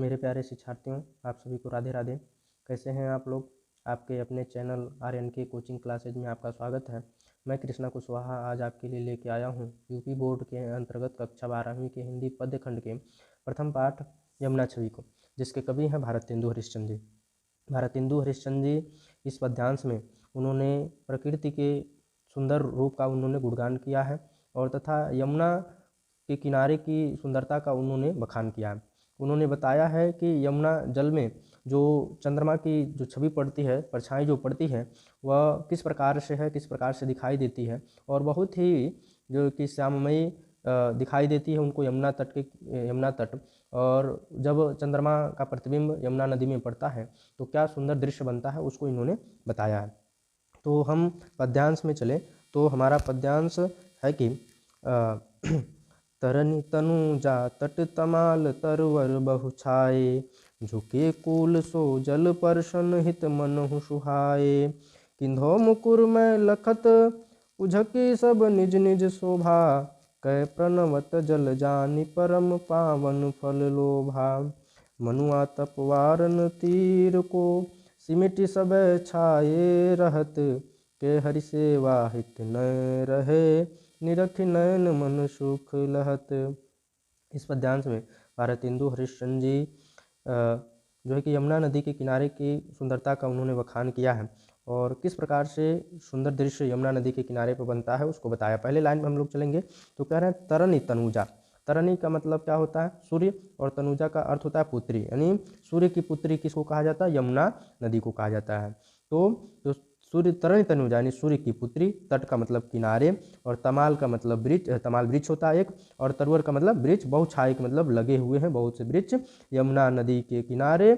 मेरे प्यारे शिक्षार्थियों, आप सभी को राधे राधे। कैसे हैं आप लोग? आपके अपने चैनल RNK कोचिंग क्लासेज में आपका स्वागत है। मैं कृष्णा कुशवाहा आज आपके लिए लेके आया हूं यूपी बोर्ड के अंतर्गत कक्षा 12वीं के हिंदी पद्य खंड के प्रथम पाठ यमुना छवि को, जिसके कवि हैं भारतेंदु हरिश्चंद्र जी। भारतेंदु हरिश्चंद्र जी इस पद्यांश में उन्होंने प्रकृति के सुंदर रूप का उन्होंने गुणगान किया है और तथा यमुना के किनारे की सुंदरता का उन्होंने बखान किया है। उन्होंने बताया है कि यमुना जल में जो चंद्रमा की जो छवि पड़ती है, परछाई जो पड़ती है, वह किस प्रकार से है, किस प्रकार से दिखाई देती है और बहुत ही जो कि श्याममयी दिखाई देती है उनको यमुना तट। और जब चंद्रमा का प्रतिबिंब यमुना नदी में पड़ता है तो क्या सुंदर दृश्य बनता है, उसको इन्होंने बताया है। तो हम पद्यांश में चले तो हमारा पद्यांश है कि तरनी तनुजा तट तमाल तरवर बहु छाए, झुके कूल सो जल परशन हित मनहु सुहाए। किन्धो मुकुर में लखत उझके सब निज निज शोभा, कै प्रणवत जल जानि परम पावन फल लोभा। मनुआ तपवारन तीर को सिमिट सब छाए रहत, के हरि सेवा हित न रहे निरख नयन मन सुख लहत। इस पद्यांश में भारतेंदु हरिश्चंद्र जी जो है कि यमुना नदी के किनारे की सुंदरता का उन्होंने बखान किया है और किस प्रकार से सुंदर दृश्य यमुना नदी के किनारे पर बनता है उसको बताया। पहले लाइन में हम लोग चलेंगे तो कह रहे हैं तरनी तनुजा। तरनी का मतलब क्या होता है? सूर्य, और तनुजा का अर्थ होता है पुत्री, यानी सूर्य की पुत्री किसको कहा जाता है? यमुना नदी को कहा जाता है। तो जो सूर्य तरनी तनुजा यानी सूर्य की पुत्री, तट का मतलब किनारे, और तमाल का मतलब वृक्ष, तमाल वृक्ष होता है एक, और तरवर का मतलब वृक्ष, बहुछाए का मतलब लगे हुए हैं बहुत से वृक्ष। यमुना नदी के किनारे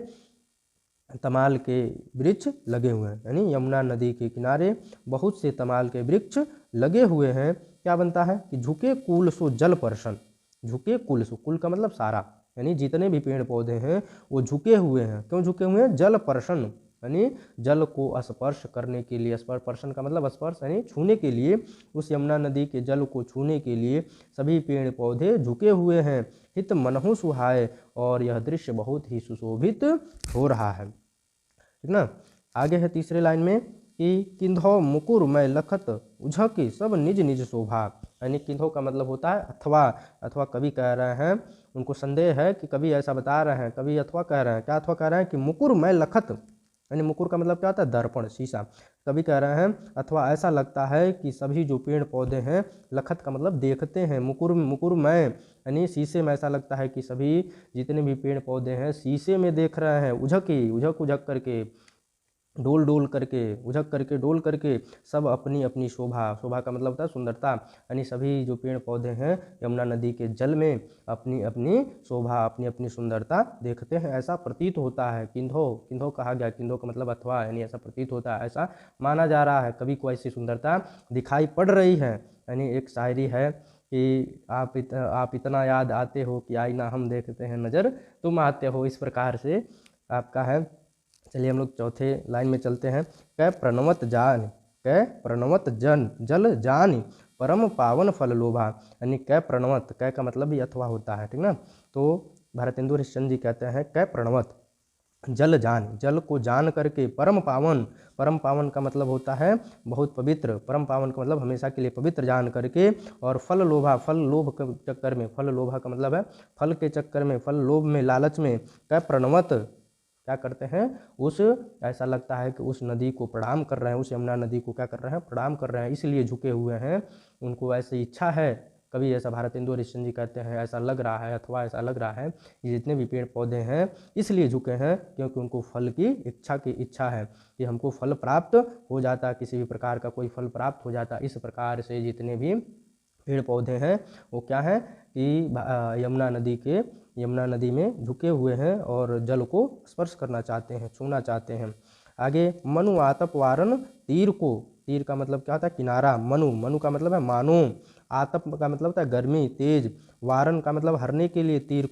तमाल के वृक्ष लगे हुए हैं, यानी यमुना नदी के किनारे बहुत से तमाल के वृक्ष लगे हुए हैं। क्या बनता है कि झुके कुल सो जल परशन। झुके कुल सो, कुल का मतलब सारा, यानी जितने भी पेड़ पौधे हैं वो झुके हुए हैं। क्यों झुके हुए हैं? जल परशन, यानी जल को स्पर्श करने के लिए। स्पर्शन का मतलब स्पर्श यानी छूने के लिए। उस यमुना नदी के जल को छूने के लिए सभी पेड़ पौधे झुके हुए हैं। हित मनहु सुहाए, और यह दृश्य बहुत ही सुशोभित हो रहा है। ठीक ना। आगे है तीसरे लाइन में कि किन्धो मुकुर मैं लखत उझकी सब निज निज शोभा, यानी किन्धो का मतलब होता है अथवा। अथवा कवि कह रहे हैं, उनको संदेह है कि कवि ऐसा बता रहे हैं, कवि अथवा कह रहे हैं। क्या अथवा कह रहे हैं? कि मुकुर मैं लखत, यानी मुकुर का मतलब क्या होता है? दर्पण, शीशा। कवि कह रहे हैं अथवा ऐसा लगता है कि सभी जो पेड़ पौधे हैं, लखत का मतलब देखते हैं, मुकुर में यानी शीशे में ऐसा लगता है कि सभी जितने भी पेड़ पौधे हैं शीशे में देख रहे हैं। उझक उझक करके, डोल डोल करके, उझक करके, डोल करके, सब अपनी अपनी शोभा, शोभा का मतलब होता है सुंदरता, यानी सभी जो पेड़ पौधे हैं यमुना नदी के जल में अपनी अपनी शोभा, अपनी अपनी सुंदरता देखते हैं, ऐसा प्रतीत होता है। किन्धो, किन्धो कहा गया, किन्धो का मतलब अथवा, यानी ऐसा प्रतीत होता है, ऐसा माना जा रहा है, कवि को ऐसी सुंदरता दिखाई पड़ रही है। यानी एक शायरी है कि आप इतना याद आते हो कि आईना हम देखते हैं, नज़र तुम आते हो, इस प्रकार से आपका है। चलिए हम लोग चौथे लाइन में चलते हैं। कै प्रणवत जान, कै प्रणवत जन जल जान परम पावन फल लोभा, यानी कै प्रणवत, कै का मतलब भी अथवा होता है। ठीक ना। तो भारतेंदु हरिश्चंद्र जी कहते हैं कै प्रणवत जल जान, जल को जान करके, परम पावन, परम पावन का मतलब होता है बहुत पवित्र, परम पावन का मतलब हमेशा के लिए पवित्र जान करके, और फल लोभा, फल लोभ के चक्कर में, फल लोभा का मतलब है फल के चक्कर में, फल लोभ में, लालच में, कै प्रणवत क्या करते हैं? उस ऐसा लगता है कि उस नदी को प्रणाम कर रहे हैं, उस यमुना नदी को क्या कर रहे हैं? प्रणाम कर रहे हैं, इसलिए झुके हुए हैं। उनको ऐसी इच्छा है, कभी ऐसा भारतेंदु हरिश्चंद्र जी कहते हैं ऐसा लग रहा है, अथवा ऐसा लग रहा है कि जितने भी पेड़ पौधे हैं इसलिए झुके हैं क्योंकि उनको फल की इच्छा है कि हमको फल प्राप्त हो जाता, किसी भी प्रकार का कोई फल प्राप्त हो जाता। इस प्रकार से जितने भी पेड़ पौधे हैं वो क्या है कि यमुना नदी में झुके हुए हैं और जल को स्पर्श करना चाहते हैं, छूना चाहते हैं। आगे मनु आतप वारन तीर को, तीर का मतलब क्या होता है? किनारा। मनु का मतलब है मानो, आतप का मतलब होता है गर्मी, तेज, वारन का मतलब हरने के लिए, तीर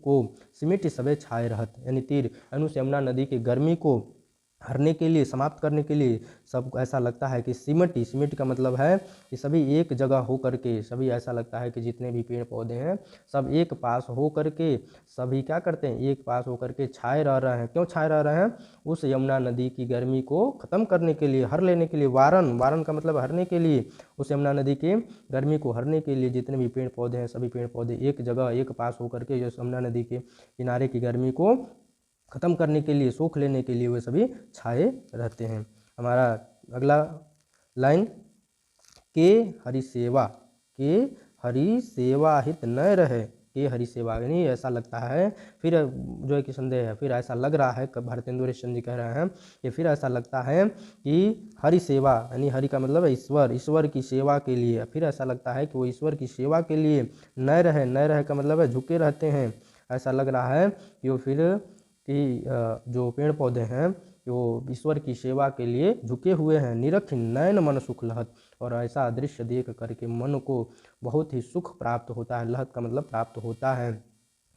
को सिमिट सबे छाए रहत, यानी तीर यानी उस यमुना नदी की गर्मी को हरने के लिए, समाप्त करने के लिए सब ऐसा लगता है कि सिमट का मतलब है कि सभी एक जगह हो करके, सभी ऐसा लगता है कि जितने भी पेड़ पौधे हैं सब एक पास हो करके, सभी क्या करते हैं, एक पास हो करके छाए रह रहे हैं। क्यों छाए रह रहे हैं? उस यमुना नदी की गर्मी को ख़त्म करने के लिए, हर लेने के लिए, वारण का मतलब हरने के लिए, उस यमुना नदी की गर्मी को हरने के लिए जितने भी पेड़ पौधे हैं सभी पेड़ पौधे एक जगह एक पास होकर के जो यमुना नदी के किनारे की गर्मी को ख़त्म करने के लिए, सूख लेने के लिए वे सभी छाए रहते हैं। हमारा अगला लाइन, के हरि सेवा, के हरि सेवा हित न रहे, के हरि सेवा, यानी ऐसा लगता है, फिर जो है कि संदेह है, फिर ऐसा लग रहा है, भारतेंदु हरिश्चंद्र जी कह रहे हैं कि फिर ऐसा लगता है कि हरि सेवा, यानी हरि का मतलब है ईश्वर, ईश्वर की सेवा के लिए, फिर ऐसा लगता है कि वो ईश्वर की सेवा के लिए न रहे, न रहे का मतलब है झुके रहते हैं। ऐसा लग रहा है कि वो फिर कि जो पेड़ पौधे हैं वो ईश्वर की सेवा के लिए झुके हुए हैं। निरख नयन मन सुख लहत, और ऐसा दृश्य देख करके मन को बहुत ही सुख प्राप्त होता है। लहत का मतलब प्राप्त होता है।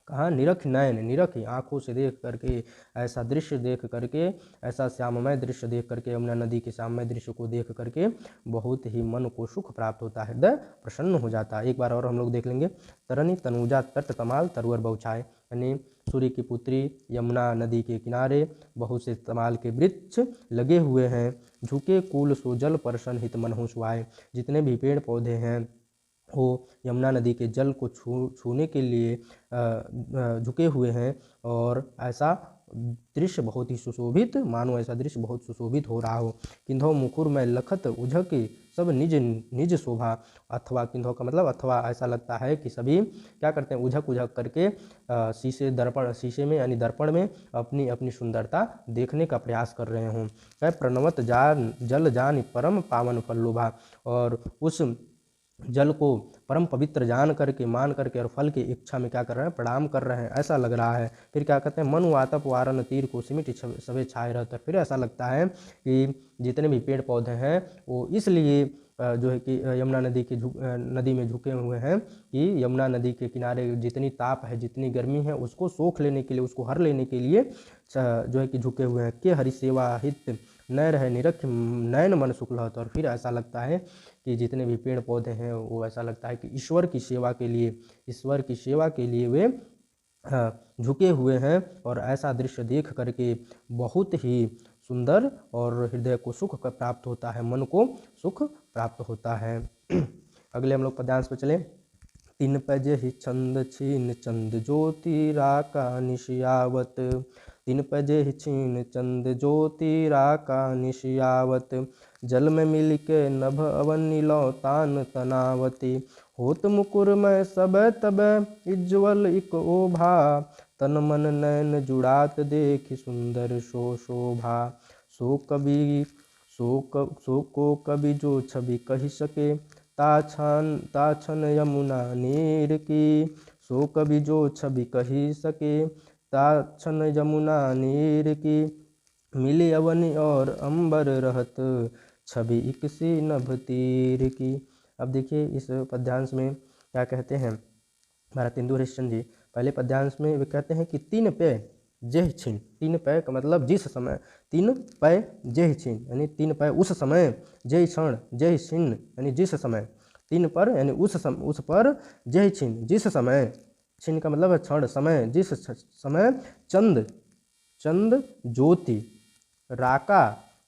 कहाँ? निरख नयन, निरख आँखों से देख करके, ऐसा दृश्य देख करके, ऐसा श्याममय दृश्य देख करके, यमुना नदी के श्याममय दृश्य को देख करके बहुत ही मन को सुख प्राप्त होता है, हृदय प्रसन्न हो जाता है। एक बार और हम लोग देख लेंगे, तरनी तनुजा तट तमाल तरुअर बहुछाए, यानी सूर्य की पुत्री यमुना नदी के किनारे बहुत से तमाल के वृक्ष लगे हुए हैं। झुके कूल सो जल परसन हित मनहु सुहाए, जितने भी पेड़ पौधे हैं वो यमुना नदी के जल को छूने के लिए झुके हुए हैं, और ऐसा दृश्य बहुत ही सुशोभित, मानो ऐसा दृश्य बहुत सुशोभित हो रहा हो। किन्धो मुकुर में लखत उझके सब निज निज शोभा, अथवा किन्धो का मतलब अथवा, ऐसा लगता है कि सभी क्या करते हैं, उझक उझक करके शीशे में यानी दर्पण में अपनी अपनी सुंदरता देखने का प्रयास कर रहे हों। कह प्रणवत जान जल जान परम पावन फल्लोभा, और उस जल को परम पवित्र जान करके, मान करके, और फल की इच्छा में क्या कर रहे हैं, प्रणाम कर रहे हैं, ऐसा लग रहा है। फिर क्या कहते हैं, मनु आतप वारन तीर को सिमिट सवे छाए रहते। फिर ऐसा लगता है कि जितने भी पेड़ पौधे हैं वो इसलिए जो है कि यमुना नदी की नदी में झुके हुए हैं कि यमुना नदी के किनारे जितनी ताप है, जितनी गर्मी है, उसको सोख लेने के लिए, उसको हर लेने के लिए जो है कि झुके हुए हैं। के हरि सेवा हित न रहे निरख नयन मन सुख लहत, और फिर ऐसा लगता है कि जितने भी पेड़ पौधे हैं वो ऐसा लगता है कि ईश्वर की सेवा के लिए, ईश्वर की सेवा के लिए वे झुके हुए हैं, और ऐसा दृश्य देख करके बहुत ही सुंदर और हृदय को सुख प्राप्त होता है, मन को सुख प्राप्त होता है। अगले हम लोग पद्यांश पे चले। तीन पज ही छंद छीन चंद ज्योति राका निशियावत, तीन पज ही छीन चंद ज्योति राका निशियावत, जल में मिल के नभ अवनी लो तान तनावती, होत मुकुर में सब तब इज्ज्वल इक ओभा, तन मन नयन जुड़ात देख सुंदर सो शोभा, सो को कवि जो छवि कही सके, ताछन यमुना नीर की, सो कवि जो छवि कही सके, ताछन यमुना नीर की, मिली अवनी और अंबर रहत, छवि इकसी नभ तीर की। अब देखिए इस पद्यांश में क्या कहते हैं भारतेंदु हरिश्चंद्र जी। पहले पद्यांश में वे कहते हैं कि तीन पे जेह छिन, तीन पै का मतलब जिस समय, तीन पै जेह छिन यानी तीन पै उस समय, जय क्षण जय छिन यानी जिस समय, तीन पर यानी उस पर, जय छिन जिस समय, छिन का मतलब है क्षण समय, जिस समय, चंद ज्योति, राका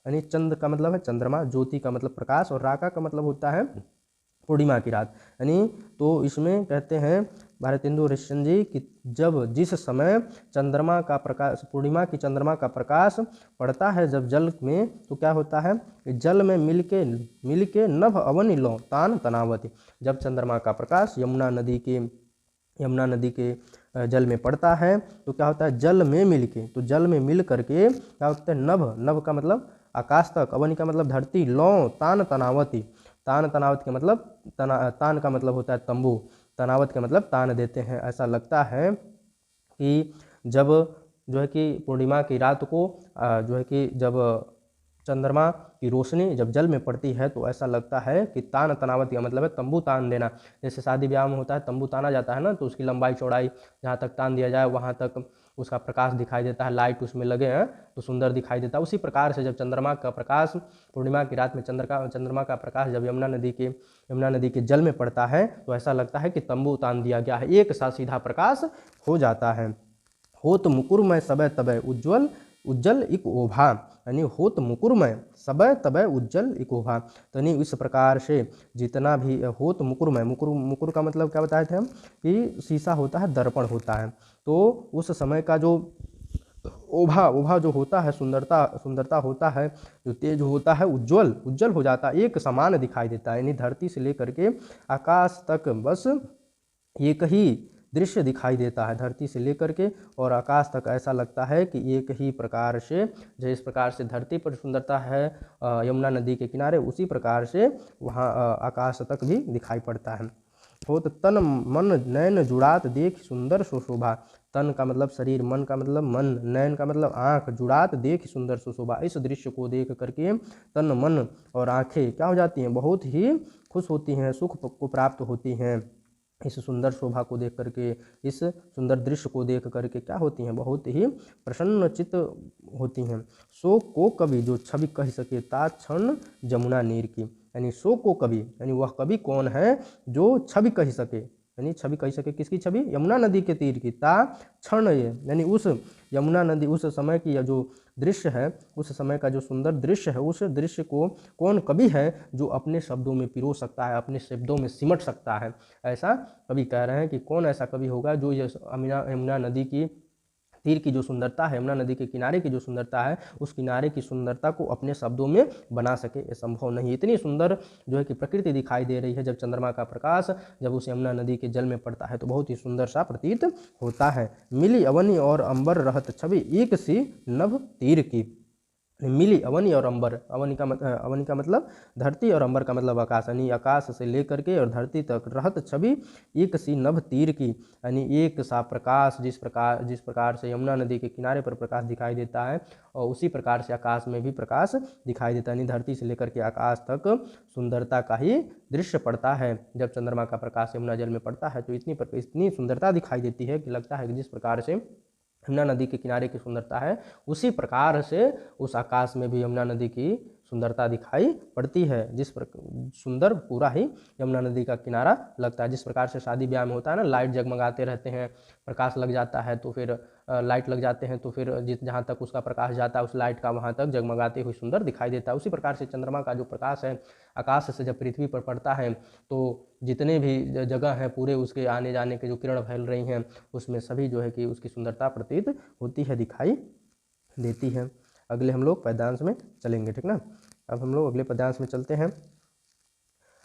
यानी चंद का मतलब है चंद्रमा, ज्योति का मतलब प्रकाश, और राका का मतलब होता है पूर्णिमा की रात। यानी तो इसमें कहते हैं भारतेंदु हरिश्चंद्र जी कि जब जिस समय चंद्रमा का प्रकाश, पूर्णिमा की चंद्रमा का प्रकाश पड़ता है जब जल में, तो क्या होता है, जल में मिलके नभ अवनि लो तान तनावती, जब चंद्रमा का प्रकाश यमुना नदी के जल में पड़ता है तो क्या होता है, जल में मिलके, तो जल में मिल करके क्या होता है, नभ का मतलब आकाश तक, अवनि का मतलब धरती, लो तान तनावती, तान तनावत के मतलब तान का मतलब होता है तंबू, तनावत का मतलब तान देते हैं। ऐसा लगता है कि जब जो है कि पूर्णिमा की रात को जो है कि जब चंद्रमा की रोशनी जब जल में पड़ती है तो ऐसा लगता है कि तान तनावत, का मतलब है तंबू तान देना। जैसे शादी ब्याह में होता है तंबू ताना जाता है ना, तो उसकी लंबाई चौड़ाई जहाँ तक तान दिया जाए वहाँ तक उसका प्रकाश दिखाई देता है, लाइट उसमें लगे हैं तो सुंदर दिखाई देता है। उसी प्रकार से जब चंद्रमा का प्रकाश पूर्णिमा की रात में चंद्रमा का प्रकाश जब यमुना नदी के जल में पड़ता है तो ऐसा लगता है कि तंबू तान दिया गया है, एक साथ सीधा प्रकाश हो जाता है। होत मुकुरमय सबय तबय उज्जल इक ओभा, यानी होत मुकुरमय सबय तबय उज्जल इक ओभा। तो यानी इस प्रकार से जितना भी होत मुकुरमय, मुकुर का मतलब क्या बताए थे हम कि शीशा होता है, दर्पण होता है, तो उस समय का जो ओभा जो होता है, सुंदरता होता है, जो तेज होता है, उज्जवल हो जाता है, एक समान दिखाई देता है। यानी धरती से लेकर के आकाश तक बस एक ही दृश्य दिखाई देता है, धरती से लेकर के और आकाश तक ऐसा लगता है कि एक ही प्रकार से, जिस प्रकार से धरती पर सुंदरता है यमुना नदी के किनारे, उसी प्रकार से वहाँ आकाश तक भी दिखाई पड़ता है। होत तन मन नयन जुड़ात देख सुंदर सुशोभा। तन का मतलब शरीर, मन का मतलब मन, नयन का मतलब आँख, जुड़ात देख सुंदर सुशोभा। इस दृश्य को देख करके तन मन और आँखें क्या हो जाती हैं, बहुत ही खुश होती हैं, सुख को प्राप्त होती हैं। इस सुंदर शोभा को देख करके, इस सुंदर दृश्य को देख करके क्या होती हैं, बहुत ही प्रसन्नचित्त होती हैं। सो को कवि जो छवि कह सके ता क्षण जमुना नीर की, यानी सो को कवि, यानी वह कवि कौन है जो छवि कह सके, यानी छवि कह सके किसकी छवि, यमुना नदी के तीर की, ता क्षण, ये यानी उस यमुना नदी, उस समय की जो दृश्य है, उस समय का जो सुंदर दृश्य है, उस दृश्य को कौन कवि है जो अपने शब्दों में पिरो सकता है, अपने शब्दों में सिमट सकता है। ऐसा कवि कह रहे हैं कि कौन ऐसा कवि होगा जो यमुना नदी की तीर की जो सुंदरता है, यमुना नदी के किनारे की जो सुंदरता है, उस किनारे की सुंदरता को अपने शब्दों में बना सके, ये संभव नहीं। इतनी सुंदर जो है कि प्रकृति दिखाई दे रही है जब चंद्रमा का प्रकाश जब उस यमुना नदी के जल में पड़ता है तो बहुत ही सुंदर सा प्रतीत होता है। मिली अवनी और अंबर रहत छवि एक सी नभ तीर की। मिली अवनी और अंबर, अवनी का मतलब धरती और अंबर का मतलब आकाश, यानी आकाश से लेकर के और धरती तक रहत छवि एक सी नभ तीर की, यानी एक सा प्रकाश, जिस प्रकार से यमुना नदी के किनारे पर प्रकाश दिखाई देता है और उसी प्रकार से आकाश में भी प्रकाश दिखाई देता है। यानी धरती से लेकर के आकाश तक सुंदरता का ही दृश्य पड़ता है। जब चंद्रमा का प्रकाश यमुना जल में पड़ता है तो इतनी सुंदरता दिखाई देती है कि लगता है कि जिस प्रकार से यमुना नदी के किनारे की सुंदरता है, उसी प्रकार से उस आकाश में भी यमुना नदी की सुंदरता दिखाई पड़ती है। जिस सुंदर पूरा ही यमुना नदी का किनारा लगता है। जिस प्रकार से शादी ब्याह में होता है ना, लाइट जगमगाते रहते हैं, प्रकाश लग जाता है तो फिर लाइट लग जाते हैं तो फिर जहाँ तक उसका प्रकाश जाता है उस लाइट का वहाँ तक जगमगाते हुए सुंदर दिखाई देता है। उसी प्रकार से चंद्रमा का जो प्रकाश है आकाश से जब पृथ्वी पर पड़ता है तो जितने भी जगह हैं पूरे उसके आने जाने के जो किरण फैल रही हैं उसमें सभी जो है कि उसकी सुंदरता प्रतीत होती है, दिखाई देती है। अगले हम लोग पद्यांश में चलेंगे, ठीक ना। अब हम लोग अगले पद्यांश में चलते हैं।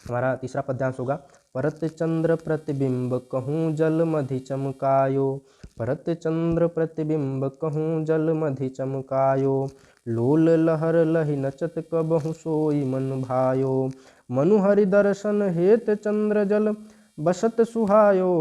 हमारा तीसरा पद्यांश होगा, परत चंद्र प्रतिबिंब कहूँ जल मधि चमकायो। परत चंद्र प्रतिबिंब कहूँ जल मधि चमकायो। लोल लहर लहि नचत कबहु सोई मन भायो। मनु हरि दर्शन हेत चंद्र जल बसत सुहायो।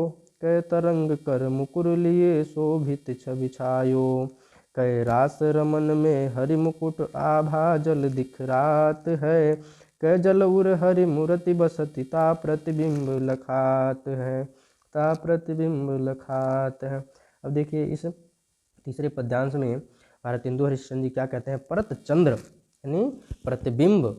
कै तरंग कर मुकुर लिए शोभित छवि छायो। कै रास रमन में हरि मुकुट आभा जल दिखरात है। कै जल उर हरि मूर्ति बसति ता प्रतिबिंब लखात है, ता प्रतिबिंब लखात है। अब देखिए इस तीसरे पद्यांश में भारतेंदु हरिश्चंद्र जी क्या कहते हैं, परत चंद्र यानी प्रतिबिंब,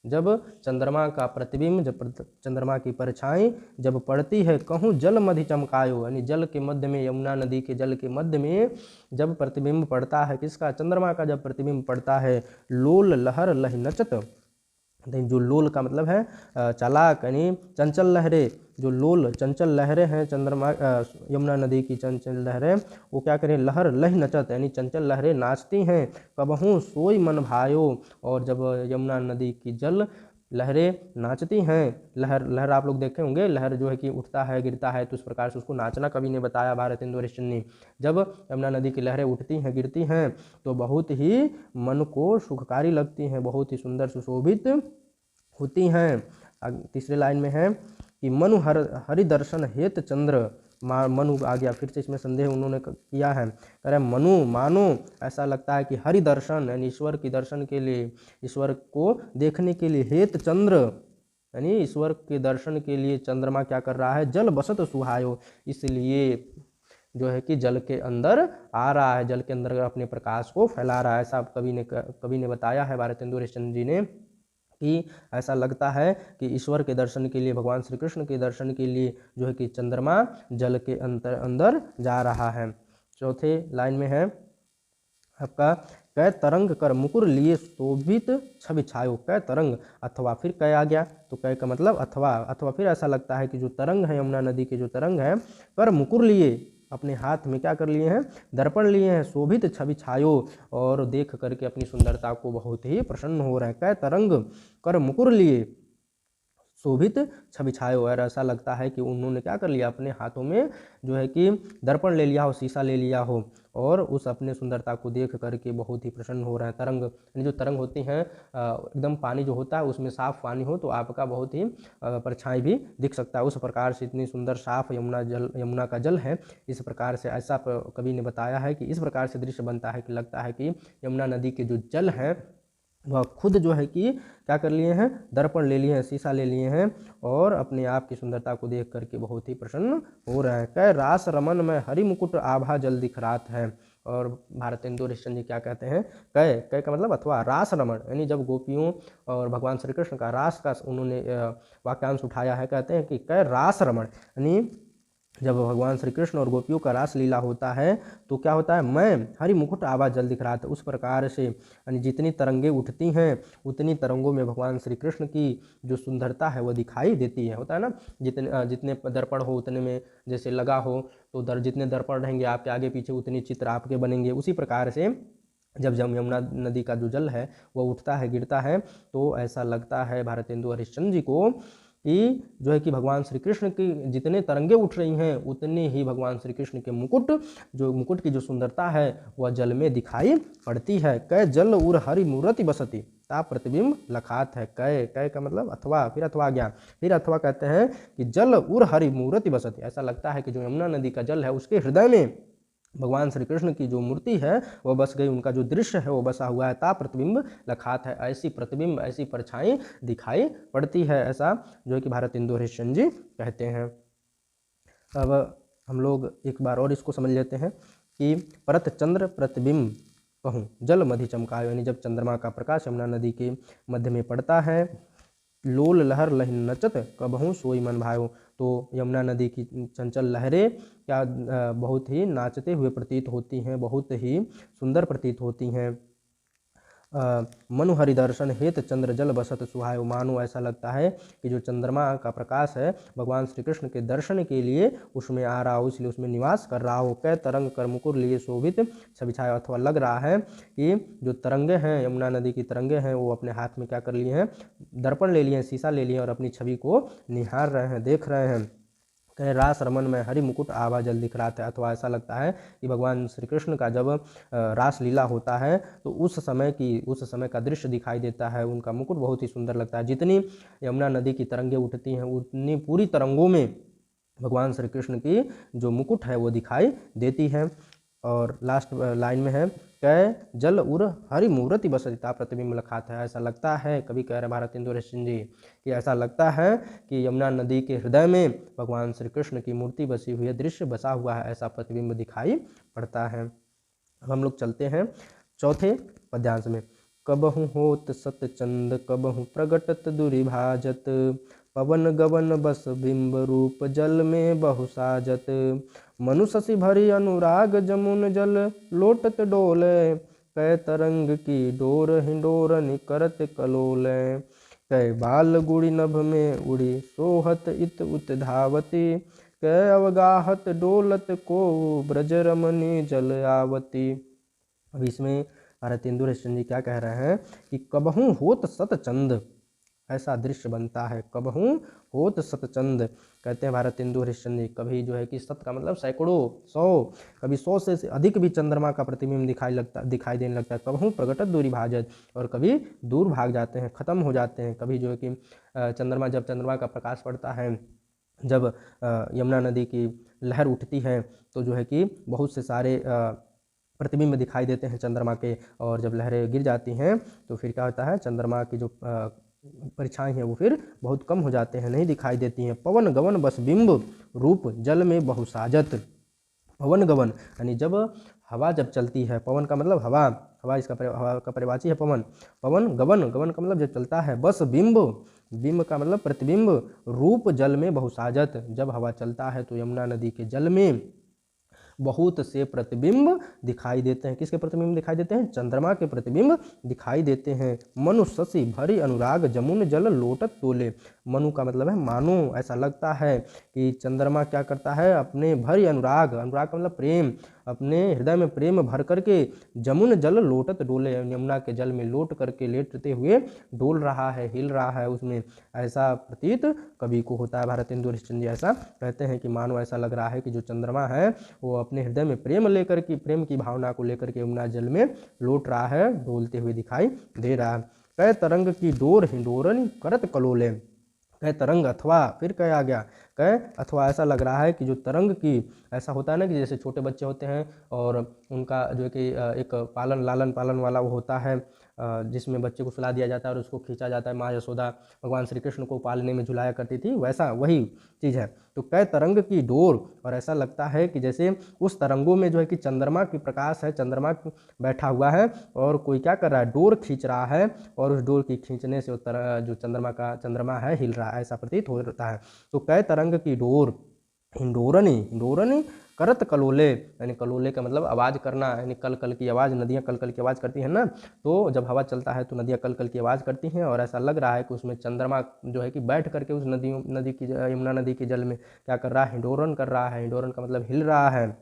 जब चंद्रमा का प्रतिबिंब, जब चंद्रमा की परछाई जब पड़ती है, कहूँ जल मधि चमकायो, यानी जल के मध्य में, यमुना नदी के जल के मध्य में जब प्रतिबिंब पड़ता है, किसका, चंद्रमा का जब प्रतिबिंब पड़ता है, लोल लहर लहि नचत, जो लोल का मतलब है चालाक, यानी चंचल लहरें, जो लोल चंचल लहरें हैं चंद्रमा यमुना नदी की चंचल लहरें, वो क्या करें, लहर लहि नचत, यानी चंचल लहरें नाचती हैं, कबहू सोई मन भायो, और जब यमुना नदी की जल लहरें नाचती हैं, लहर आप लोग देखे होंगे, लहर जो है कि उठता है गिरता है, तो उस प्रकार से उसको नाचना कवि ने बताया भारतेंदु हरिश्चंद्र ने। जब यमुना नदी की लहरें उठती हैं गिरती हैं तो बहुत ही मन को सुखकारी लगती हैं, बहुत ही सुंदर सुशोभित होती हैं। तीसरे लाइन में है कि मनु हरि दर्शन हेत चंद्र मनु आ गया, फिर से इसमें संदेह उन्होंने किया है। कह रहे मनु मानो ऐसा लगता है कि हरि दर्शन यानी ईश्वर के दर्शन के लिए, ईश्वर को देखने के लिए, हेत चंद्र यानी ईश्वर के दर्शन के लिए चंद्रमा क्या कर रहा है, जल बसत सुहायो, इसलिए जो है कि जल के अंदर आ रहा है, जल के अंदर अपने प्रकाश को फैला रहा है। ऐसा कवि ने बताया है भारतेंदु हरिश्चंद्र जी ने कि ऐसा लगता है कि ईश्वर के दर्शन के लिए, भगवान श्री कृष्ण के दर्शन के लिए जो है कि चंद्रमा जल के अंदर जा रहा है। चौथे लाइन में है आपका, कै तरंग कर मुकुर लिए शोभित छवि छायो, कै तरंग, अथवा फिर कै आ गया, तो कै का मतलब अथवा फिर ऐसा लगता है कि जो तरंग है, यमुना नदी के जो तरंग है, कर मुकुर लिए, अपने हाथ में क्या कर लिए हैं, दर्पण लिए हैं, शोभित छवि छायो, और देख करके अपनी सुंदरता को बहुत ही प्रसन्न हो रहे हैं। कै तरंग कर मुकुर लिए शोभित छवि छायो, और ऐसा लगता है कि उन्होंने क्या कर लिया, अपने हाथों में जो है कि दर्पण ले लिया हो, शीशा ले लिया हो, और उस अपने सुंदरता को देख करके बहुत ही प्रसन्न हो रहे हैं। तरंग यानी जो तरंग होती हैं, एकदम पानी जो होता है उसमें साफ पानी हो तो आपका बहुत ही परछाई भी दिख सकता है, उस प्रकार से इतनी सुंदर साफ यमुना का जल है। इस प्रकार से ऐसा कवि ने बताया है कि इस प्रकार से दृश्य बनता है कि लगता है कि यमुना नदी के जो जल है वह खुद जो है कि क्या कर लिए हैं, दर्पण ले लिए हैं, शीशा ले लिए हैं, और अपने आप की सुंदरता को देख करके बहुत ही प्रसन्न हो रहे हैं। कै रास रमन में हरि मुकुट आभा जल दिख रात है, और भारतेंदु हरिश्चंद्र जी क्या कहते हैं, कै का मतलब अथवा, रास रमण यानी जब गोपियों और भगवान श्री कृष्ण का रास का उन्होंने वाक्यांश उठाया है, कहते हैं कि कै रास रमण यानी जब भगवान श्री कृष्ण और गोपियों का रास लीला होता है तो क्या होता है, मैं हरि मुकुट आभा जल दिख रहा था, उस प्रकार से यानी जितनी तरंगे उठती हैं उतनी तरंगों में भगवान श्री कृष्ण की जो सुंदरता है वह दिखाई देती है। होता है ना, जितने दर्पण हो उतने में जैसे लगा हो, तो जितने दर्पण रहेंगे आपके आगे पीछे उतने चित्र आपके बनेंगे। उसी प्रकार से जब यमुना नदी का जो जल है वह उठता है, गिरता है, तो ऐसा लगता है भारतेंदु हरिश्चंद्र जी को कि जो है कि भगवान श्री कृष्ण की जितने तरंगे उठ रही हैं उतने ही भगवान श्री कृष्ण के मुकुट की जो सुंदरता है वह जल में दिखाई पड़ती है। कै जल उर हरि मूर्ति बसती ता प्रतिबिंब लखात है। कै का मतलब अथवा, फिर अथवा गया, फिर अथवा कहते हैं कि जल उर हरि मूर्ति बसती, ऐसा लगता है कि जो यमुना नदी का जल है उसके हृदय में भगवान श्री कृष्ण की जो मूर्ति है वह बस गई, उनका जो दृश्य है वो बसा हुआ है। ता प्रतिबिंब लखात है, ऐसी प्रतिबिंब, ऐसी परछाई दिखाई पड़ती है, ऐसा जो है कि भारतेंदु हरिश्चंद्र जी कहते हैं। अब हम लोग एक बार और इसको समझ लेते हैं कि परत चंद्र प्रतिबिंब कहूँ जल मधि चमकायो, यानी जब चंद्रमा का प्रकाश यमुना नदी के मध्य में पड़ता है, लोल लहर लहि नचत कबहू सोई मन भायो, तो यमुना नदी की चंचल लहरें क्या बहुत ही नाचते हुए प्रतीत होती हैं, बहुत ही सुंदर प्रतीत होती हैं। मनु हरि दर्शन हेत चंद्र जल बसत सुहायो, मानो ऐसा लगता है कि जो चंद्रमा का प्रकाश है भगवान श्री कृष्ण के दर्शन के लिए उसमें आ रहा हो, इसलिए उसमें निवास कर रहा हो। कै तरंग कर मुकुर लिए शोभित छवि छाया, अथवा लग रहा है कि जो तरंगे हैं, यमुना नदी की तरंगे हैं, वो अपने हाथ में क्या कर लिए हैं, दर्पण ले लिए हैं, शीशा ले लिए और अपनी छवि को निहार रहे हैं, देख रहे हैं। कहीं रास रमन में हरि मुकुट आभा जल दिख रहा था, अथवा ऐसा लगता है कि भगवान श्री कृष्ण का जब रास लीला होता है तो उस समय का दृश्य दिखाई देता है, उनका मुकुट बहुत ही सुंदर लगता है। जितनी यमुना नदी की तरंगे उठती हैं उतनी पूरी तरंगों में भगवान श्री कृष्ण की जो मुकुट है वो दिखाई देती है। और लास्ट लाइन में है, कै जल उर हरि मूर्ति बसता प्रतिबिंब लखात है, ऐसा लगता है, कभी कह रहे भारतेंदु हरिश्चंद्र जी कि ऐसा लगता है कि यमुना नदी के हृदय में भगवान श्री कृष्ण की मूर्ति बसी हुई है, दृश्य बसा हुआ है, ऐसा प्रतिबिंब दिखाई पड़ता है। अब हम लोग चलते हैं चौथे पद्यांश में। कबहु होत सतचंद कबहु प्रगटत दुरिभाजत, पवन गवन बस बिंब रूप जल में बहु साजत, मनु शशि भरी अनुराग जमुन जल लोटत डोले, कै तरंग की डोर हिंडोरन करत कलोले, कै बाल गुड़ी नभ में उड़ी सोहत इत उत धावती, कै अवगाहत डोलत को ब्रज रमणी जल आवती। अब इसमें भारतेंदु हरिश्चंद्र जी क्या कह रहे हैं कि कबहू होत सतचंद, ऐसा दृश्य बनता है। कबहू होत सतचंद कहते हैं भारतेंदु हरिश्चंद्र जी, कभी जो है कि सत का मतलब सैकड़ों, 100, कभी 100 से अधिक भी चंद्रमा का प्रतिबिंब दिखाई देने लगता है। कबहू प्रगटत दूरी भाजत, और कभी दूर भाग जाते हैं, खत्म हो जाते हैं। कभी जो है कि जब चंद्रमा का प्रकाश पड़ता है जब यमुना नदी की लहर उठती है तो जो है कि बहुत से सारे प्रतिबिंब दिखाई देते हैं चंद्रमा के, और जब लहरें गिर जाती हैं तो फिर क्या होता है, चंद्रमा की जो परछाई है वो फिर बहुत कम हो जाते हैं, नहीं दिखाई देती हैं। पवन गवन बस बिंब रूप जल में बहुसाजत। पवन गवन यानी जब हवा जब चलती है, पवन का मतलब हवा, हवा इसका हवा का परिभाषी है पवन। पवन गवन, गवन का मतलब जब चलता है। बस बिंब, बिंब का मतलब प्रतिबिंब। रूप जल में बहुसाजत, जब हवा चलता है तो यमुना नदी के जल में बहुत से प्रतिबिंब दिखाई देते हैं। किसके प्रतिबिंब दिखाई देते हैं? चंद्रमा के प्रतिबिंब दिखाई देते हैं। मनु शशि भरी अनुराग जमुन जल लोटत तोले। मनु का मतलब है मानो, ऐसा लगता है कि चंद्रमा क्या करता है, अपने भरी अनुराग, अनुराग का मतलब प्रेम, अपने हृदय में प्रेम भर करके जमुन जल लोटत डोले, यमुना के जल में लोट करके लेटते हुए डोल रहा है, हिल रहा है उसमें, ऐसा प्रतीत कवि को होता है। भारतेंदु हरिश्चंद्र जी ऐसा कहते हैं कि मानो ऐसा लग रहा है कि जो चंद्रमा है वो अपने हृदय में प्रेम लेकर के, प्रेम की भावना को लेकर के यमुना जल में लौट रहा है, डोलते हुए दिखाई दे रहा है। कै तरंग की डोर हिंडोरन करत कलोले। कै तरंग अथवा, फिर क्या आ गया, कै अथवा, ऐसा लग रहा है कि जो तरंग की, ऐसा होता है ना कि जैसे छोटे बच्चे होते हैं और उनका जो है कि एक पालन लालन पालन वाला वो होता है, जिसमें बच्चे को सुला दिया जाता है और उसको खींचा जाता है। माँ यशोदा भगवान श्री कृष्ण को पालने में झुलाया करती थी, वैसा वही चीज़ है। तो कै तरंग की डोर, और ऐसा लगता है कि जैसे उस तरंगों में जो है कि चंद्रमा की प्रकाश है, चंद्रमा बैठा हुआ है और कोई क्या कर रहा है, डोर खींच रहा है, और उस डोर की खींचने से जो चंद्रमा है हिल रहा है, ऐसा प्रतीत होता है। तो कै तरंग की डोर हिंडोरनी, हिंडोरनी करत कलोले, यानी कलोले का मतलब आवाज़ करना, यानी कल कल की आवाज़, नदियाँ कल कल की आवाज़ करती हैं ना, तो जब हवा चलता है तो नदियाँ कल कल की आवाज़ करती हैं, और ऐसा लग रहा है कि उसमें चंद्रमा जो है कि बैठ करके उस नदी की, यमुना नदी के जल में क्या कर रहा है, हिंडोरन कर रहा है। हिंडोरन का मतलब हिल रहा है,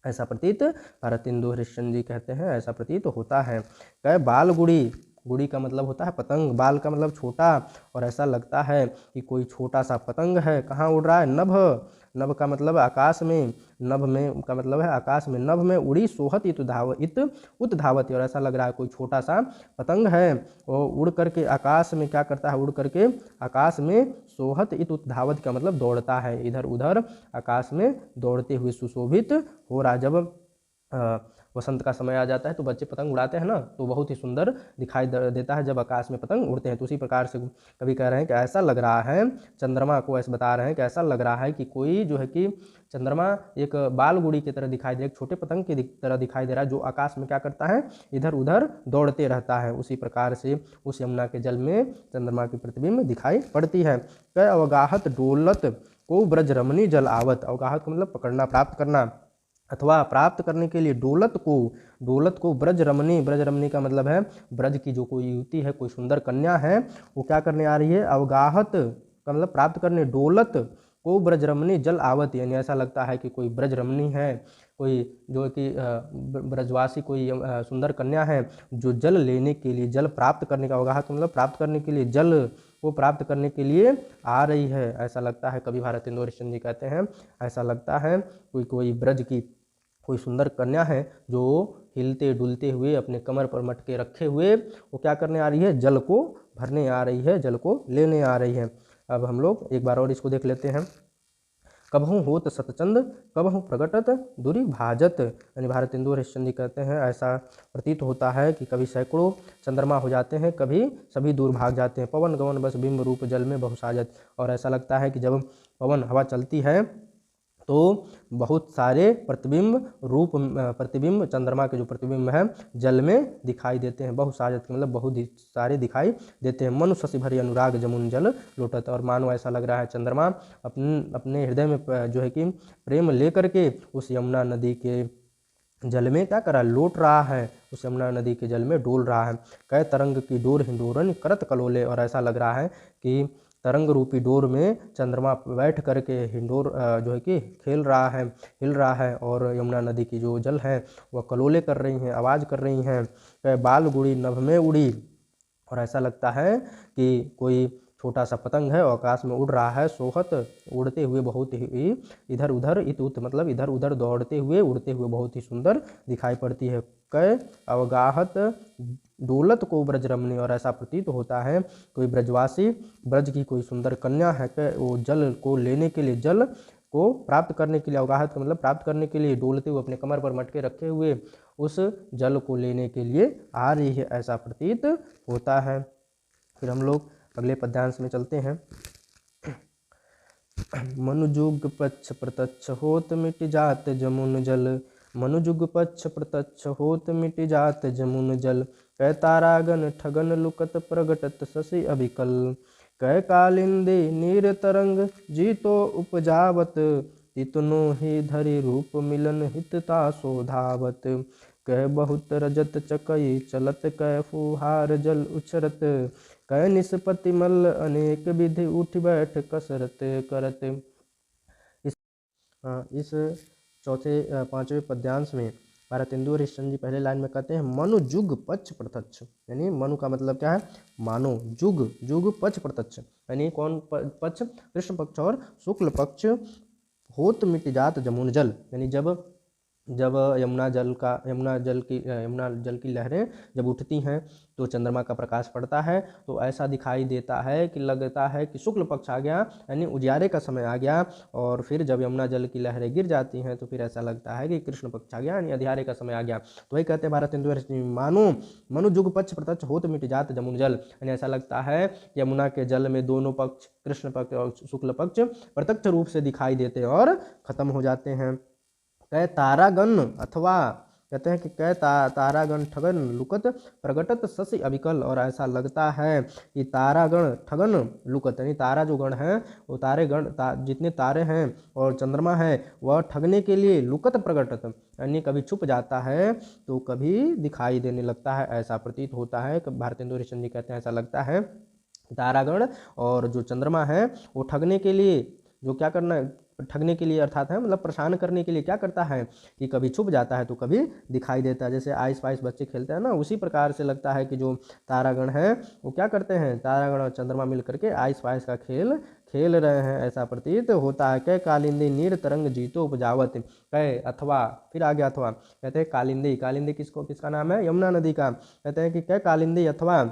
ऐसा प्रतीत भारतेंदु हरिश्चंद्र जी कहते हैं, ऐसा प्रतीत होता है। कह बाल गुड़ी, गुड़ी का मतलब होता है पतंग, बाल का मतलब छोटा, और ऐसा लगता है कि कोई छोटा सा पतंग है, कहाँ उड़ रहा है, नभ, नभ का मतलब आकाश में, नभ में का मतलब है आकाश में, नभ में उड़ी सोहत इत धावत, और ऐसा लग रहा है कोई छोटा सा पतंग है वो उड़ करके आकाश में क्या करता है, उड़ करके आकाश में सोहत इत धावत का मतलब दौड़ता है, इधर उधर आकाश में दौड़ते हुए सुशोभित हो रहा। जब वसंत का समय आ जाता है तो बच्चे पतंग उड़ाते हैं ना, तो बहुत ही सुंदर दिखाई देता है जब आकाश में पतंग उड़ते हैं। तो उसी प्रकार से कभी कह रहे हैं कि ऐसा लग रहा है, चंद्रमा को ऐसे बता रहे हैं कि ऐसा लग रहा है कि कोई जो है कि चंद्रमा एक बाल गुड़ी की तरह दिखाई दे, एक छोटे पतंग की तरह दिखाई दे रहा है, जो आकाश में क्या करता है, इधर उधर दौड़ते रहता है। उसी प्रकार से उस यमुना के जल में चंद्रमा की प्रतिबिंब दिखाई पड़ती है। कै अवगाहत डोलत को ब्रज रमणी जल आवत, अवगाहत का मतलब पकड़ना, प्राप्त करना, अथवा प्राप्त करने के लिए डोलत को ब्रज रमणी, ब्रज रमणी का मतलब है ब्रज की जो कोई युवती है, कोई सुंदर कन्या है, वो क्या करने आ रही है, अवगाहत का मतलब प्राप्त करने, डोलत को ब्रज रमणी जल आवत, यानी ऐसा लगता है कि कोई ब्रज रमणी है, कोई जो कि ब्रजवासी कोई सुंदर कन्या है जो जल लेने के लिए, जल प्राप्त करने का, अवगाहत मतलब प्राप्त करने के लिए, जल को प्राप्त करने के लिए आ रही है, ऐसा लगता है। कवि भारतेंदु हरिश्चंद्र जी कहते हैं ऐसा लगता है कोई ब्रज की कोई सुंदर कन्या है जो हिलते डुलते हुए अपने कमर पर मटके रखे हुए वो क्या करने आ रही है, जल को भरने आ रही है, जल को लेने आ रही है। अब हम लोग एक बार और इसको देख लेते हैं। कबहू होत सतचंद कबहू प्रगटत दूरी भाजत, यानी भारतेंदु हरिश्चंद्र जी कहते हैं ऐसा प्रतीत होता है कि कभी सैकड़ों चंद्रमा हो जाते हैं, कभी सभी दूर भाग जाते हैं। पवन गवन बस बिंब रूप जल में बहुसाजत, और ऐसा लगता है कि जब पवन हवा चलती है तो बहुत सारे प्रतिबिंब चंद्रमा के जो प्रतिबिंब हैं जल में दिखाई देते हैं। बहुसाजत मतलब बहुत ही सारे दिखाई देते हैं। मनु शशि भरी अनुराग जमुन जल लोटत, और मानो ऐसा लग रहा है चंद्रमा अपने हृदय में जो है कि प्रेम लेकर के उस यमुना नदी के जल में क्या कर रहा है, लोट रहा है, उस यमुना नदी के जल में डोल रहा है। कै तरंग की डोर हिंडोरन करत कलोले, और ऐसा लग रहा है कि तरंग रूपी डोर में चंद्रमा बैठ करके हिंडोर जो है कि खेल रहा है, हिल रहा है, और यमुना नदी की जो जल है वह कलोले कर रही हैं, आवाज़ कर रही हैं। कै बाल गुड़ी नभ में उड़ी, और ऐसा लगता है कि कोई छोटा सा पतंग है और आकाश में उड़ रहा है, सोहत उड़ते हुए बहुत ही इधर उधर, इत उत मतलब इधर उधर दौड़ते हुए उड़ते हुए बहुत ही सुंदर दिखाई पड़ती है। कै अवगाहत डोलत को ब्रज रमणी, और ऐसा प्रतीत होता है कोई ब्रजवासी, ब्रज की कोई सुंदर कन्या है कि वो जल को लेने के लिए, जल को प्राप्त करने के लिए, अवगाहत का मतलब प्राप्त करने के लिए, डोलते हुए अपने कमर पर मटके रखे हुए उस जल को लेने के लिए आ रही है, ऐसा प्रतीत होता है। फिर हम लोग अगले पद्यांश में चलते हैं। मनुजुग पच्छ प्रत्यक्ष होत मिट जात जमुन जल, मनुजुग पच्छ प्रत्यक्ष होत मिट जात जमुन जल, कै तारागण ठगन लुकत प्रगटत शशि अभिकल, कै कालिंदी नीर तरंग जीतो उपजावत, तितनो ही धरि रूप मिलन हितता शोधावत, कह बहुत रजत चकई चलत, कै फुहार जल उछरत, कै निष्पत्ति मल्ल अनेक विधि उठ बैठ कसरत करत। इस चौथे पांचवें पद्यांश में भारतेंदु हरिश्चंद्र जी पहले लाइन में कहते हैं मनु जुग पक्ष प्रत्यक्ष, यानी मनु का मतलब क्या है, मानो, जुग जुग पक्ष प्रत्यक्ष, यानी कौन पक्ष, कृष्ण पक्ष और शुक्ल पक्ष, होत मिट जात जमुन जल, यानी जब यमुना जल की लहरें जब उठती हैं तो चंद्रमा का प्रकाश पड़ता है, तो ऐसा दिखाई देता है कि लगता है कि शुक्ल पक्ष आ गया, यानी उजियारे का समय आ गया, और फिर जब यमुना जल की लहरें गिर जाती हैं तो फिर ऐसा लगता है कि कृष्ण पक्ष आ गया, यानी अंधियारे का समय आ गया। तो वही कहते हैं भारतेंदु हरिश्चंद्र, मानो मनु जुग पक्ष प्रत्यक्ष होत मिट जात जमुन जल, यानी ऐसा लगता है यमुना के जल में दोनों पक्ष, कृष्ण पक्ष और शुक्ल पक्ष प्रत्यक्ष रूप से दिखाई देते हैं और खत्म हो जाते हैं। कै तारागण, अथवा कहते हैं कि कै तारागण ठगन लुकत प्रगटत शशि अविकल, और ऐसा लगता है कि तारागण ठगन लुकत, यानी तारा जो गण है वो तारे गण जितने तारे हैं और चंद्रमा है वह ठगने के लिए लुकत प्रगटत, यानी कभी छुप जाता है तो कभी दिखाई देने लगता है, ऐसा प्रतीत होता है। भारतेंदु हरिश्चंद्र जी कहते हैं ऐसा लगता है तारागण और जो चंद्रमा है वो ठगने के लिए, जो क्या करना है, ठगने के लिए अर्थात है मतलब परेशान करने के लिए क्या करता है कि कभी छुप जाता है तो कभी दिखाई देता है। जैसे आइस पाइस बच्चे खेलते हैं ना, उसी प्रकार से लगता है कि जो तारागण है वो क्या करते हैं, तारागण और चंद्रमा मिल करके आइस पाइस का खेल खेल रहे हैं, ऐसा प्रतीत होता है। कै कालिंदी नीर तरंग जीतो उपजावत, कै अथवा, फिर आ गया अथवा, कहते हैं कालिंदी, कालिंदी किसका नाम है, यमुना नदी का, कहते हैं कि कै कालिंदी, अथवा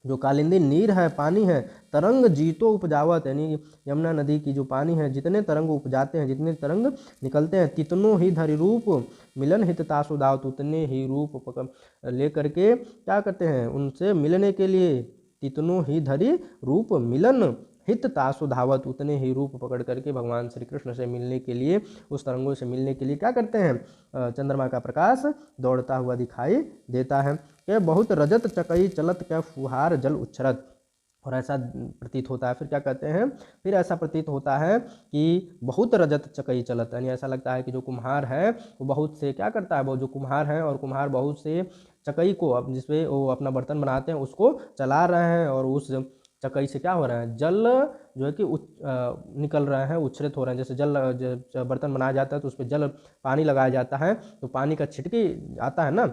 जो कालिंदी नीर है, पानी है, तरंग जीतो उपजावत, यानी यमुना नदी की जो पानी है जितने तरंग उपजाते हैं, जितने तरंग निकलते हैं, तितनो ही धरि रूप मिलन हित तासुदावत, उतने ही रूप लेकर के क्या करते हैं, उनसे मिलने के लिए, तितनो ही धरि रूप मिलन हित तासु धावत, उतने ही रूप पकड़ करके भगवान श्री कृष्ण से मिलने के लिए, उस तरंगों से मिलने के लिए क्या करते हैं, चंद्रमा का प्रकाश दौड़ता हुआ दिखाई देता है। कि बहुत रजत चकई चलत, क्या फुहार जल उच्छरत, और ऐसा प्रतीत होता है। फिर क्या कहते हैं, फिर ऐसा प्रतीत होता है कि बहुत रजत चकई चलत, यानी ऐसा लगता है कि जो कुम्हार है वो बहुत से क्या करता है, वो जो कुम्हार है और कुम्हार बहुत से चकई को, अब जिसपे वो अपना बर्तन बनाते हैं उसको चला रहे हैं, और उस चकई से क्या हो रहा है, जल जो है कि निकल रहे हैं, उच्छ्रित हो रहे हैं। जैसे जल बर्तन बनाया जाता है तो उस पर जल पानी लगाया जाता है तो पानी का छिटकी आता है ना,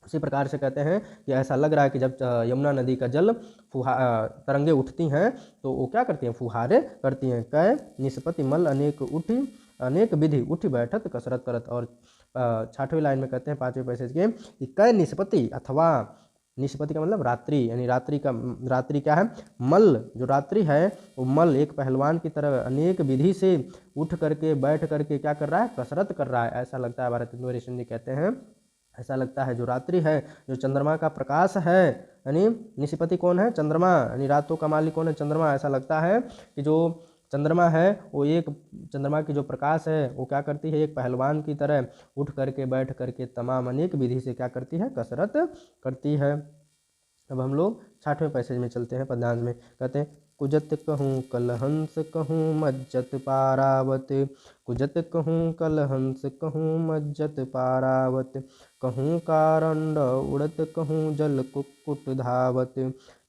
उसी प्रकार से कहते हैं कि ऐसा लग रहा है कि जब यमुना नदी का जल तरंगे उठती हैं तो वो क्या करती हैं, फुहारे करती हैं। कै निष्पत्ति मल अनेक विधि उठ बैठत कसरत करत, और 6वें लाइन में कहते हैं 5वें पैसेज के कि कै निष्पत्ति, अथवा निष्पत्ति का मतलब रात्रि, यानी रात्रि क्या है, मल, जो रात्रि है वो मल एक पहलवान की तरह अनेक विधि से उठ करके बैठ करके क्या कर रहा है, कसरत कर रहा है, ऐसा लगता है। भारतेंदु हरिश्चंद्र जी कहते हैं ऐसा लगता है जो रात्रि है, जो चंद्रमा का प्रकाश है, यानी निष्पत्ति कौन है, चंद्रमा, यानी रातों का मालिक कौन है, चंद्रमा। ऐसा लगता है कि जो चंद्रमा है वो एक, चंद्रमा की जो प्रकाश है वो क्या करती है, एक पहलवान की तरह उठ करके बैठ करके तमाम अनेक विधि से क्या करती है, कसरत करती है। अब हम लोग 6वें पैसेज में चलते हैं, पद्यांश में कहते हैं कुजत कहूँ कलहंस कहूँ मज्जत पारावत, कुजत कहूँ कलहंस कहूँ मज्जत पारावत, कहूँ कारंड उड़त कहूँ जल कुक्कुट धावत,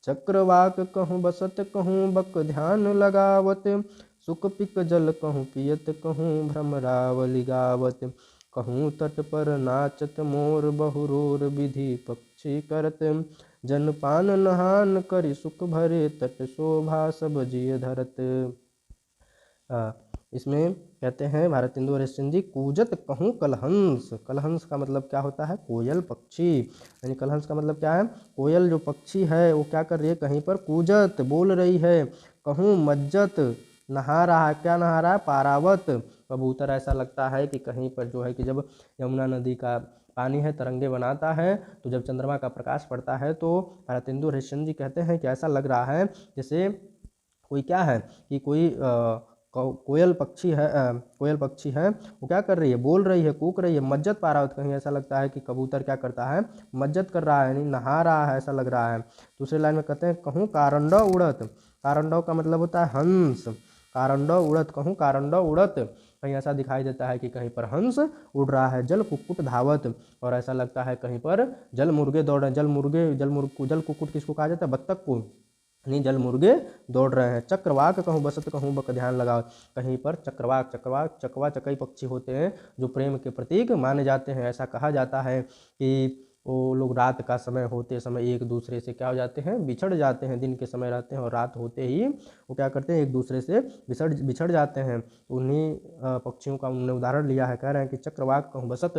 चक्रवाक कहूँ बसत कहूँ बक ध्यान लगावत, सुख पिक जल कहूँ पियत कहूँ भ्रमरावली गावत, कहूँ तट पर नाचत मोर बहुरोर विधि पक्षी करत, जन पान नहान करि सुख भरे तट शोभा सब जिय धरत। इसमें कहते हैं भारतेंदु हरिश्चंद्र जी, कूजत कहूँ कलहंस। कलहंस का मतलब क्या होता है? कोयल पक्षी। यानी कलहंस का मतलब क्या है? कोयल जो पक्षी है वो क्या कर रही है? कहीं पर कूजत बोल रही है। कहूँ मज्जत नहा रहा है। क्या नहा रहा है? पारावत कबूतर। ऐसा लगता है कि कहीं पर जो है कि जब यमुना नदी का पानी है तरंगे बनाता है तो जब चंद्रमा का प्रकाश पड़ता है तो भारतेंदु हरिश्चंद्र जी कहते हैं कि ऐसा लग रहा है जैसे कोई क्या है कि कोई कोयल पक्षी है। कोयल पक्षी है वो क्या कर रही है? बोल रही है, कूक रही है। मज्जत पारावत, कहीं ऐसा लगता है कि कबूतर क्या करता है? मज्जत कर रहा है, यानी नहा रहा है, ऐसा लग रहा है। दूसरे लाइन में कहते हैं कहूँ कारंडव उड़त। कारंडव का मतलब होता है हंस। कारंडव उड़त, कहूँ कारंडव उड़त, कहीं ऐसा दिखाई देता है कि कहीं पर हंस उड़ रहा है। जल कुक्कुट धावत, और ऐसा लगता है कहीं पर जल मुर्गे दौड़ रहे हैं। जल कुक्कुट किसको कहा जाता है? बत्तख को। नहीं, जल मुर्गे दौड़ रहे हैं। चक्रवाक कहूँ बसत, कहूँ बक, ध्यान लगाओ। कहीं पर चक्रवाक, चकवा चकई पक्षी होते हैं जो प्रेम के प्रतीक माने जाते हैं। ऐसा कहा जाता है कि वो लोग रात का समय होते समय एक दूसरे से क्या हो जाते हैं? बिछड़ जाते हैं। दिन के समय रहते हैं और रात होते ही वो क्या करते हैं? एक दूसरे से बिछड़ जाते हैं। तो उन्हीं पक्षियों का उन्होंने उदाहरण लिया है। कह रहे हैं कि चक्रवाक कहूँ बसत,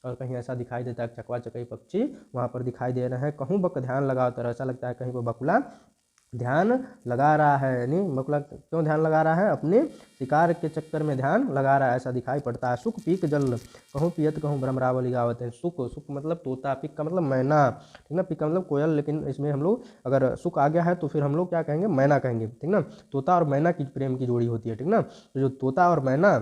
और कहीं ऐसा दिखाई देता है चकवा चकई पक्षी वहाँ पर दिखाई दे रहे हैं। कहूँ बक, ध्यान लगाओ, तो ऐसा लगता है कहीं पर बकुला ध्यान लगा रहा है। यानी बकुला क्यों ध्यान लगा रहा है? अपने शिकार के चक्कर में ध्यान लगा रहा है, ऐसा दिखाई पड़ता है। सुख पीक जल, कहूँ पियत, कहूँ भ्रमरावली गावत है। सुख मतलब तोता, पीक का मतलब मैना, ठीक ना। पीक का मतलब कोयल, लेकिन इसमें हम लोग अगर सुख आ गया है तो फिर हम लोग क्या कहेंगे? मैना कहेंगे, ठीक ना। तोता और मैना की प्रेम की जोड़ी होती है, ठीक ना। तो जो तोता और मैना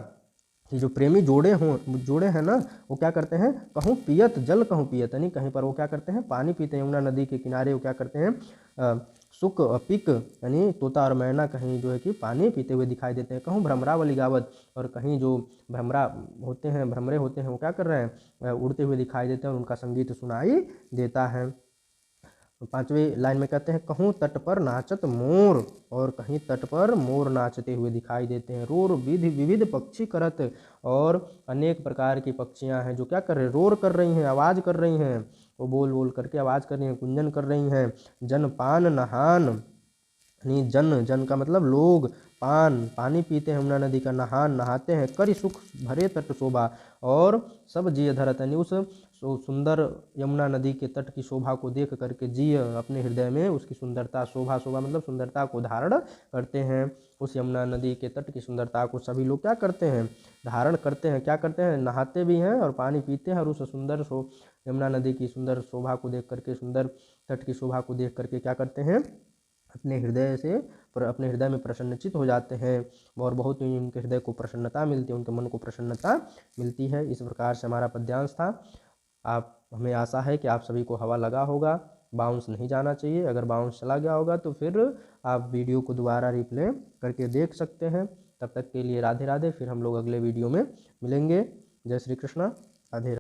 कि जो प्रेमी जोड़े हैं ना, वो क्या करते हैं? कहूँ पियत जल, कहूँ पियत, यानी कहीं पर वो क्या करते हैं? पानी पीते हैं। यमुना नदी के किनारे वो क्या करते हैं? सुक पिक, यानी तोता और मैना कहीं जो है कि पानी पीते हुए दिखाई देते हैं। कहूँ भ्रमरावली गावत, और कहीं जो भ्रमरे होते हैं वो क्या कर रहे हैं? उड़ते हुए दिखाई देते हैं और उनका संगीत सुनाई देता है। पांचवें लाइन में कहते हैं कहूँ तट पर नाचत मोर, और कहीं तट पर मोर नाचते हुए दिखाई देते हैं। रोर विधि विविध पक्षी करत, और अनेक प्रकार की पक्षियां हैं जो क्या कर रहे हैं? रोर कर रही हैं, आवाज़ कर रही हैं। वो बोल बोल करके आवाज़ कर रही हैं, कुंजन कर रही हैं। जन पान नहान, यानी जन का मतलब लोग, पानी पीते हैं यमुना नदी का, नहान नहाते हैं। करि सुख भरे तट शोभा, और सब जिय धरत, यानी उस सुंदर यमुना नदी के तट की शोभा को देख करके जिय अपने हृदय में उसकी सुंदरता, शोभा मतलब सुंदरता को धारण करते हैं। उस यमुना नदी के तट की सुंदरता को सभी लोग क्या करते हैं? धारण करते हैं। क्या करते हैं? नहाते भी हैं और पानी पीते हैं, और उस सुंदर यमुना नदी की सुंदर शोभा को देख करके, सुंदर तट की शोभा को देख करके क्या करते हैं? अपने हृदय में प्रसन्नचित हो जाते हैं, और बहुत ही उनके हृदय को प्रसन्नता मिलती है, उनके मन को प्रसन्नता मिलती है। इस प्रकार से हमारा पद्यांश था। हमें आशा है कि आप सभी को हवा लगा होगा। बाउंस नहीं जाना चाहिए। अगर बाउंस चला गया होगा तो फिर आप वीडियो को दोबारा रिप्ले करके देख सकते हैं। तब तक के लिए राधे राधे। फिर हम लोग अगले वीडियो में मिलेंगे। जय श्री कृष्णा। राधे।